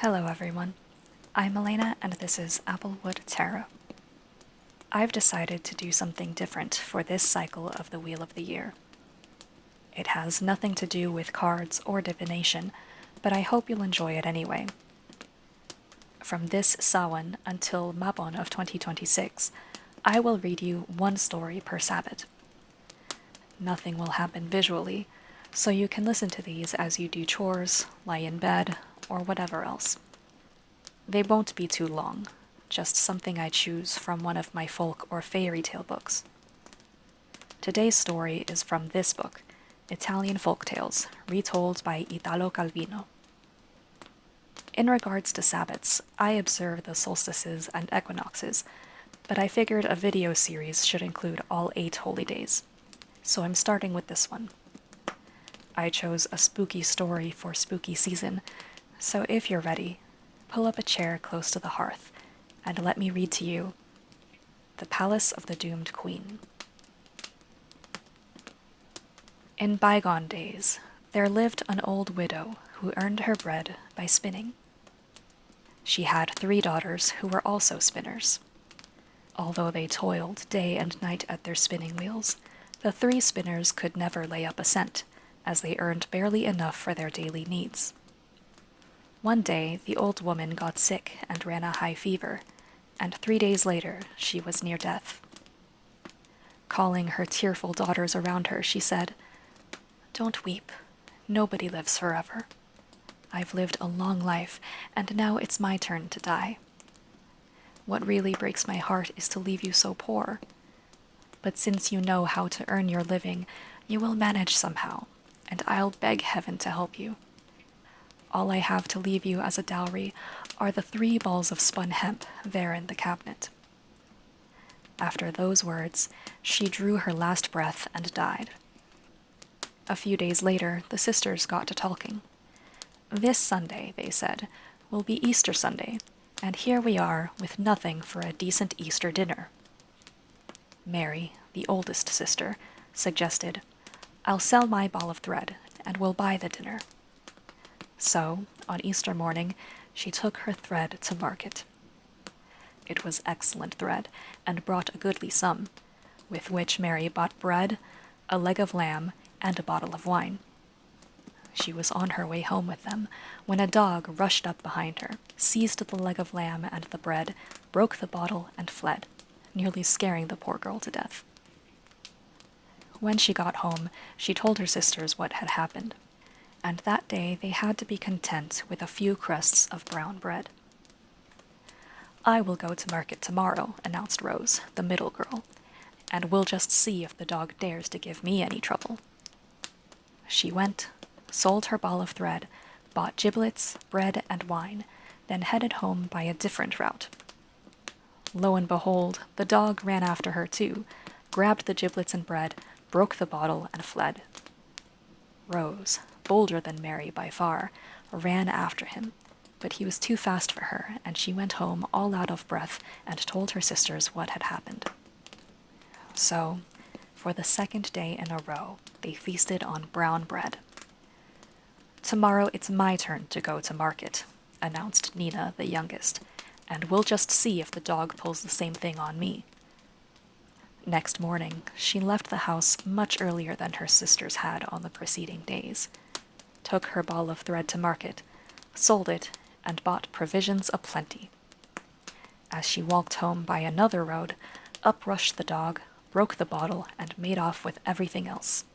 Hello, everyone. I'm Elena, and this is Applewood Tarot. I've decided to do something different for this cycle of the Wheel of the Year. It has nothing to do with cards or divination, but I hope you'll enjoy it anyway. From this Samhain until Mabon of 2026, I will read you one story per Sabbath. Nothing will happen visually, so you can listen to these as you do chores, lie in bed, or whatever else. They won't be too long, just something I choose from one of my folk or fairy tale books. Today's story is from this book, Italian Folk Tales, retold by Italo Calvino. In regards to Sabbaths, I observe the solstices and equinoxes, but I figured a video series should include all 8 holy days, so I'm starting with this one. I chose a spooky story for spooky season, so if you're ready, pull up a chair close to the hearth and let me read to you The Palace of the Doomed Queen. In bygone days, there lived an old widow who earned her bread by spinning. She had 3 daughters who were also spinners. Although they toiled day and night at their spinning wheels, the 3 spinners could never lay up a cent, as they earned barely enough for their daily needs. One day, the old woman got sick and ran a high fever, and 3 days later, she was near death. Calling her tearful daughters around her, she said, "Don't weep. Nobody lives forever. I've lived a long life, and now it's my turn to die. What really breaks my heart is to leave you so poor. But since you know how to earn your living, you will manage somehow, and I'll beg heaven to help you. All I have to leave you as a dowry are the 3 balls of spun hemp there in the cabinet." After those words, she drew her last breath and died. A few days later, the sisters got to talking. "This Sunday," they said, "will be Easter Sunday, and here we are with nothing for a decent Easter dinner." Mary, the oldest sister, suggested, "I'll sell my ball of thread, and we'll buy the dinner." So, on Easter morning, she took her thread to market. It was excellent thread, and brought a goodly sum, with which Mary bought bread, a leg of lamb, and a bottle of wine. She was on her way home with them, when a dog rushed up behind her, seized the leg of lamb and the bread, broke the bottle, and fled, nearly scaring the poor girl to death. When she got home, she told her sisters what had happened, and that day they had to be content with a few crusts of brown bread. "I will go to market tomorrow," announced Rose, the middle girl, "and we'll just see if the dog dares to give me any trouble." She went, sold her ball of thread, bought giblets, bread, and wine, then headed home by a different route. Lo and behold, the dog ran after her too, grabbed the giblets and bread, broke the bottle, and fled. Rose, bolder than Mary by far, ran after him, but he was too fast for her, and she went home all out of breath and told her sisters what had happened. So, for the 2nd day in a row, they feasted on brown bread. "Tomorrow it's my turn to go to market," announced Nina, the youngest, "and we'll just see if the dog pulls the same thing on me." Next morning, she left the house much earlier than her sisters had on the preceding days, took her ball of thread to market, sold it, and bought provisions aplenty. As she walked home by another road, up rushed the dog, broke the bottle, and made off with everything else.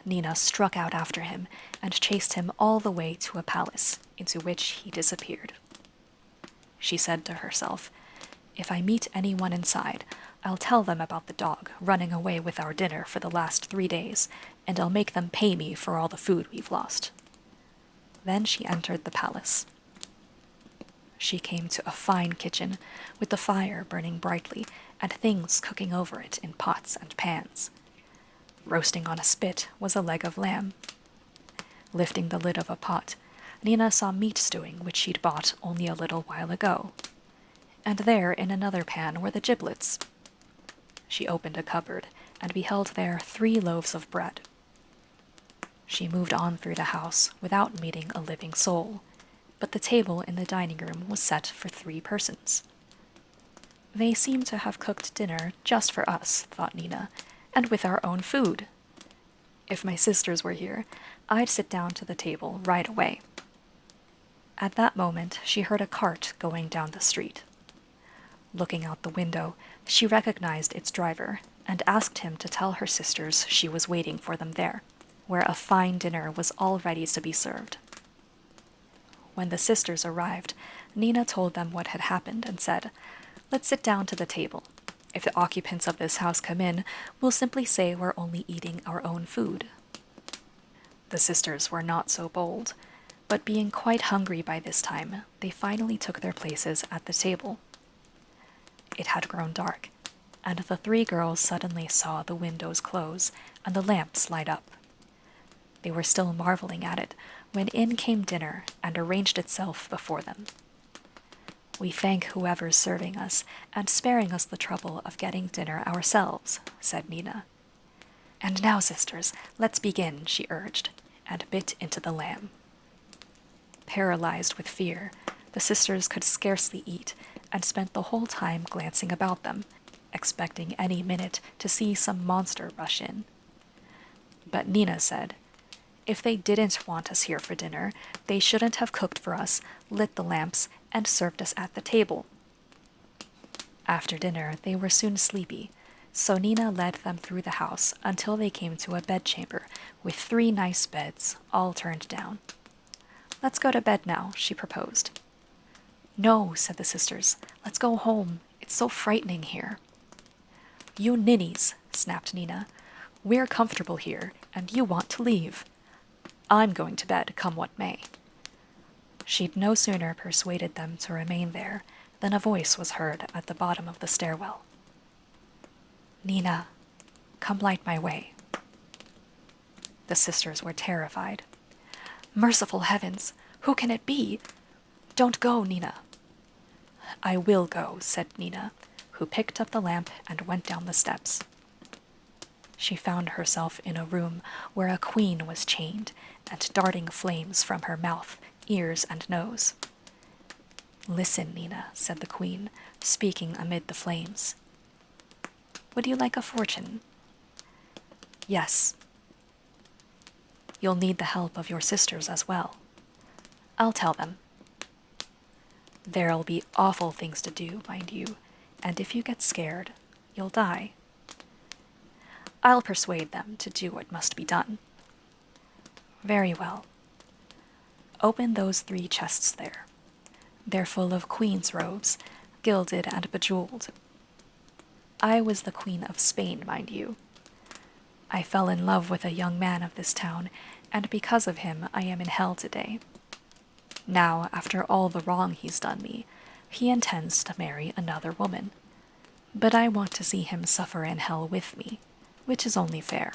Nina struck out after him and chased him all the way to a palace, into which he disappeared. She said to herself, "If I meet anyone inside, I'll tell them about the dog running away with our dinner for the last 3 days, and I'll make them pay me for all the food we've lost." Then she entered the palace. She came to a fine kitchen, with the fire burning brightly, and things cooking over it in pots and pans. Roasting on a spit was a leg of lamb. Lifting the lid of a pot, Nina saw meat stewing which she'd bought only a little while ago. And there in another pan were the giblets. She opened a cupboard and beheld there 3 loaves of bread. She moved on through the house without meeting a living soul, but the table in the dining room was set for 3 persons. They seem to have cooked dinner just for us, thought Nina, and with our own food. If my sisters were here, I'd sit down to the table right away. At that moment, she heard a cart going down the street. Looking out the window, she recognized its driver and asked him to tell her sisters she was waiting for them there, where a fine dinner was all ready to be served. When the sisters arrived, Nina told them what had happened and said, "Let's sit down to the table. If the occupants of this house come in, we'll simply say we're only eating our own food." The sisters were not so bold, but being quite hungry by this time, they finally took their places at the table. It had grown dark, and the 3 girls suddenly saw the windows close and the lamps light up. They were still marveling at it when in came dinner and arranged itself before them. "We thank whoever's serving us and sparing us the trouble of getting dinner ourselves," said Nina. "And now, sisters, let's begin," she urged, and bit into the lamb. Paralyzed with fear, the sisters could scarcely eat and spent the whole time glancing about them, expecting any minute to see some monster rush in. But Nina said, if they didn't want us here for dinner, they shouldn't have cooked for us, lit the lamps, and served us at the table. After dinner, they were soon sleepy, so Nina led them through the house until they came to a bedchamber with 3 nice beds, all turned down. "Let's go to bed now," she proposed. "No," said the sisters. "Let's go home. It's so frightening here." "You ninnies," snapped Nina. "We're comfortable here, and you want to leave. I'm going to bed, come what may." She'd no sooner persuaded them to remain there than a voice was heard at the bottom of the stairwell. "Nina, come light my way." The sisters were terrified. "Merciful heavens, who can it be? Don't go, Nina." "I will go," said Nina, who picked up the lamp and went down the steps. She found herself in a room where a queen was chained and darting flames from her mouth, ears, and nose. "Listen, Nina," said the queen, speaking amid the flames. "Would you like a fortune?" "Yes." "You'll need the help of your sisters as well." "I'll tell them." "There'll be awful things to do, mind you, and if you get scared, you'll die." "I'll persuade them to do what must be done." "Very well. Open those 3 chests there. They're full of queen's robes, gilded and bejeweled. I was the Queen of Spain, mind you. I fell in love with a young man of this town, and because of him I am in hell today. Now, after all the wrong he's done me, he intends to marry another woman. But I want to see him suffer in hell with me, which is only fair.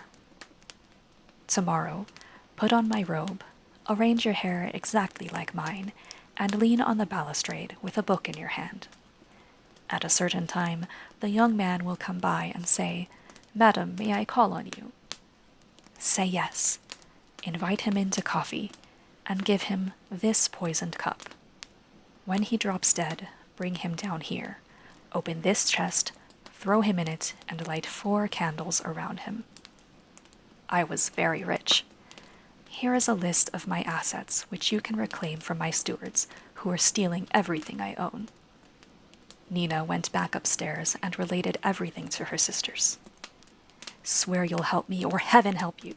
Tomorrow, put on my robe, arrange your hair exactly like mine, and lean on the balustrade with a book in your hand. At a certain time, the young man will come by and say, 'Madam, may I call on you?' Say yes. Invite him in to coffee, and give him this poisoned cup. When he drops dead, bring him down here. Open this chest, throw him in it, and light 4 candles around him." I was very rich. Here is a list of my assets which you can reclaim from my stewards, who are stealing everything I own. Nina went back upstairs and related everything to her sisters. "Swear you'll help me, or heaven help you."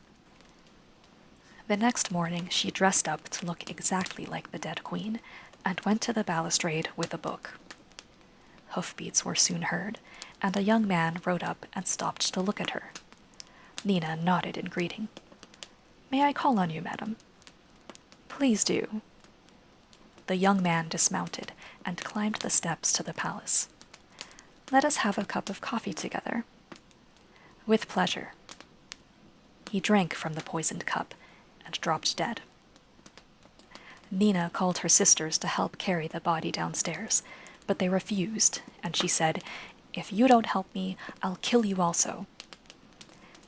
The next morning she dressed up to look exactly like the dead queen, and went to the balustrade with a book. Hoofbeats were soon heard, and a young man rode up and stopped to look at her. Nina nodded in greeting. "May I call on you, madam?" "Please do." The young man dismounted and climbed the steps to the palace. "Let us have a cup of coffee together." "With pleasure." He drank from the poisoned cup and dropped dead. Nina called her sisters to help carry the body downstairs, but they refused, and she said, "If you don't help me, I'll kill you also."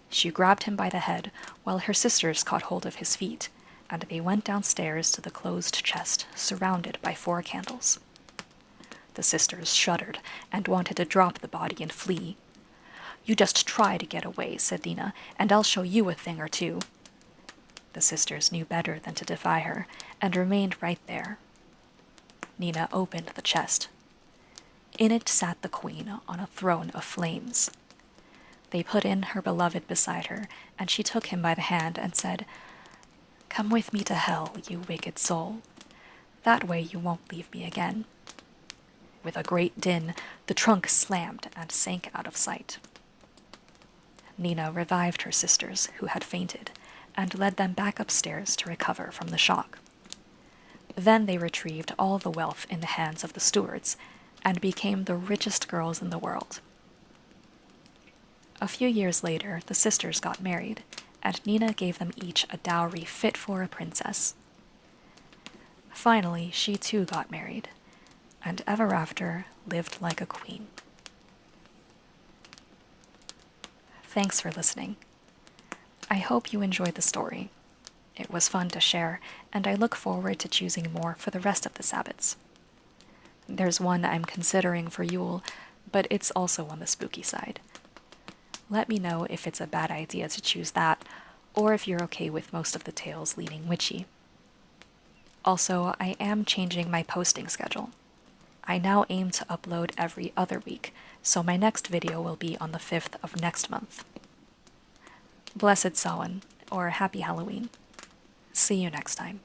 She grabbed him by the head, while her sisters caught hold of his feet, and they went downstairs to the closed chest, surrounded by 4 candles. The sisters shuddered and wanted to drop the body and flee. "You just try to get away," said Nina, "and I'll show you a thing or two." The sisters knew better than to defy her, and remained right there. Nina opened the chest. In it sat the queen on a throne of flames. They put in her beloved beside her, and she took him by the hand and said, "Come with me to hell, you wicked soul. That way you won't leave me again." With a great din, the trunk slammed and sank out of sight. Nina revived her sisters, who had fainted, and led them back upstairs to recover from the shock. Then they retrieved all the wealth in the hands of the stewards, and became the richest girls in the world. A few years later, the sisters got married, and Nina gave them each a dowry fit for a princess. Finally, she too got married, and ever after lived like a queen. Thanks for listening. I hope you enjoyed the story. It was fun to share, and I look forward to choosing more for the rest of the Sabbats. There's one I'm considering for Yule, but it's also on the spooky side. Let me know if it's a bad idea to choose that, or if you're okay with most of the tales leaning witchy. Also, I am changing my posting schedule. I now aim to upload every other week, so my next video will be on the 5th of next month. Blessed Samhain, or Happy Halloween. See you next time.